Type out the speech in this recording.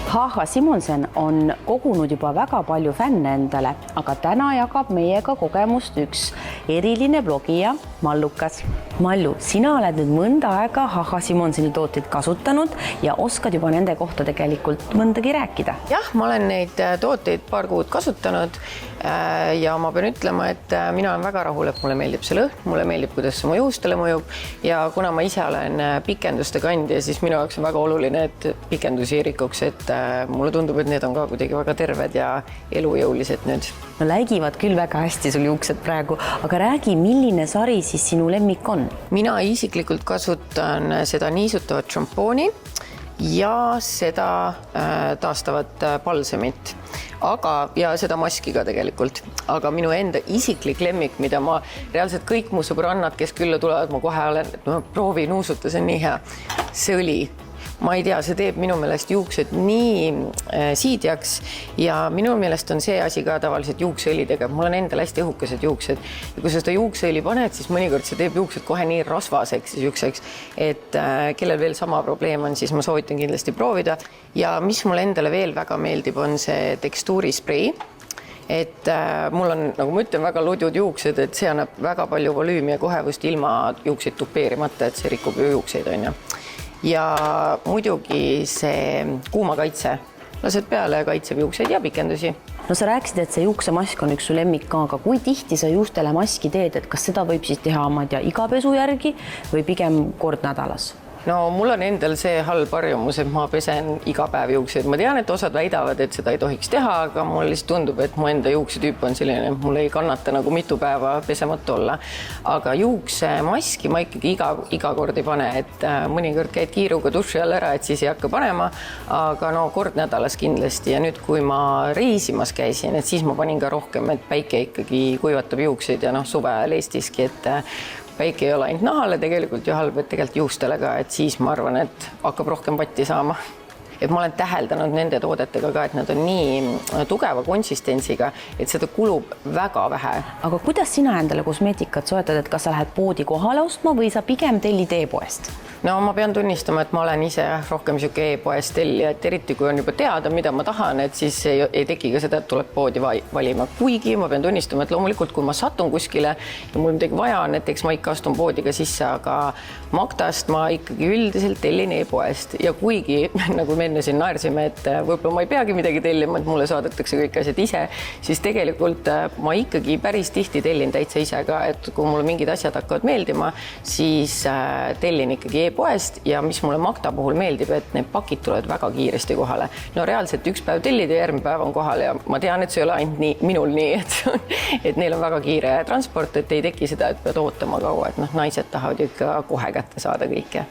H.H. Simonsen on kogunud juba väga palju fänne endale, aga täna jagab meiega kogemust üks eriline blogija Mallukas. Mallu, sina oled nüüd mõnda aega H.H. Simonseni tooteid kasutanud ja oskad juba nende kohta tegelikult mõndagi rääkida. Jah, ma olen neid tooteid paar kuud kasutanud ja ma pean ütlema, et mina olen väga rahul, et mulle meeldib see lõhn, mulle meeldib, kuidas see mu juustele mõjub ja kuna ma ise olen pikenduste kandja, siis minu jaoks on väga oluline, et pikendusi ei rikuks, et mulle tundub, et need on ka kuidagi väga terved ja elujõulised nüüd. No läigivad küll väga hästi sul juuksed praegu, aga räägi, milline sari siis sinu lemmik on? Mina isiklikult kasutan seda niisutavat šampooni ja seda taastavat balsamit, ja seda maski ka tegelikult. Aga minu enda isiklik lemmik, mida ma reaalselt kõik mu sõbrannad, kes külla tulevad, ma kohe olen, et ma proovi nuusuta, see on nii hea. See õli. Ma ei tea, see teeb minu meelest juuksed nii siidjaks ja minu meelest on see asi ka tavaliselt juukseõlidega. Mul on endal hästi õhukesed juuksed ja kui sa seda juukseõli paned, siis mõnikord see teeb juuksed kohe nii rasvaseks juukseks, et kellel veel sama probleem on, siis ma soovitan kindlasti proovida. Ja mis mulle endale veel väga meeldib, on see tekstuurisprei. Et mul on, nagu ma ütlen, väga ludjud juuksed, et see annab väga palju volüümi ja kohevust ilma juukseid tupeerimata, et see rikub ju juukseid, on ju. Ja muidugi see kuumakaitse. Lased peale ja kaitseb juukseid ja pikendusi. No sa rääkisid, et see juuksemask on üks su lemmik ka, aga kui tihti sa juustele maski teed, et kas seda võib siis teha, ma ei tea, iga pesu järgi või pigem kord nädalas? No mul on endal see halb harjumus, et ma pesen iga päev juukseid. Ma tean, et osad väidavad, et seda ei tohiks teha, aga mulle lihtsalt tundub, et mu enda juuksetüüp on selline, et mul ei kannata nagu mitu päeva pesemata olla. Aga juuksemaski ma ikkagi iga kord ei pane, et mõnikord käid kiiruga duši all ära, et siis ei hakka panema, aga no kord nädalas kindlasti. Ja nüüd, kui ma reisimas käisin, et siis ma panin ka rohkem, et päike ikkagi kuivatab juukseid ja suve ajal Eestiski, et päike ei ole ainult nahale tegelikult ju halb, et tegelikult juustele ka, et siis ma arvan, et hakkab rohkem patti saama. Et ma olen täheldanud nende toodetega ka, et nad on nii tugeva konsistentsiga, et seda kulub väga vähe. Aga kuidas sina endale kosmeetikat soetad, et kas sa lähed poodi kohale ostma või sa pigem tellid e-poest? No ma pean tunnistama, et ma olen ise rohkem siuke e-poest tellija, et eriti kui on juba teada, mida ma tahan, et siis ei teki ka seda, et tuleb poodi valima. Kuigi ma pean tunnistama, et loomulikult, kui ma satun kuskile ja mul midagi vaja on, et eks ma ikka astun poodiga sisse, aga Magdast ma ikkagi üldiselt tellin e-poest ja kuigi, nagu me enne siin naersime, et võib-olla ma ei peagi midagi tellima, et mulle saadetakse kõik asjad ise, siis tegelikult ma ikkagi päris tihti tellin täitsa ise ka, et kui mulle mingid asjad hakkavad meeldima, siis tellin ikkagi e-poest ja mis mulle Magda puhul meeldib, et need pakid tulevad väga kiiresti kohale. No reaalselt üks päev tellid ja järgmine päev on kohal ja ma tean, et see ei ole ainult minul nii, et neil on väga kiire transport, et ei teki seda, et pead ootama kaua, et naised tahavad ju ikka kohe kätte saada kõike.